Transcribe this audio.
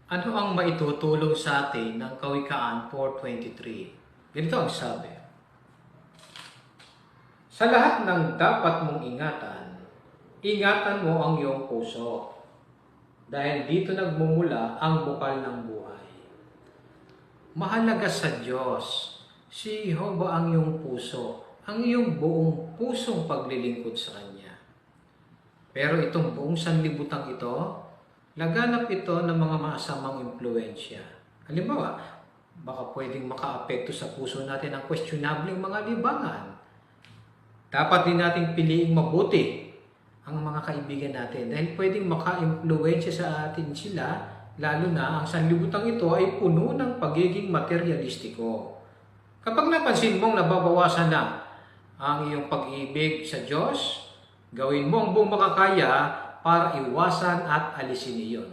Ano ang maitutulong sa atin ng Kawikaan 4:23? Ganito ang sabi. Sa lahat ng dapat mong ingatan, ingatan mo ang iyong puso. Dahil dito nagmumula ang bukal ng buhay. Mahalaga sa Diyos, si Jehovah ang iyong puso, ang iyong buong pusong paglilingkod sa Kanya. Pero itong buong sanlibutang ito, laganap ito ng mga masamang impluensya. Halimbawa, baka pwedeng makaapekto sa puso natin ang questionableng mga libangan. Dapat din nating piliing mabuti ang mga kaibigan natin dahil pwedeng maka-impluensya sa atin sila, lalo na ang sanlibutang ito ay puno ng pagiging materialistiko. Kapag napansin mong nababawasan na ang iyong pag-ibig sa Diyos, gawin mo ang buong makakaya para iwasan at alisin iyon.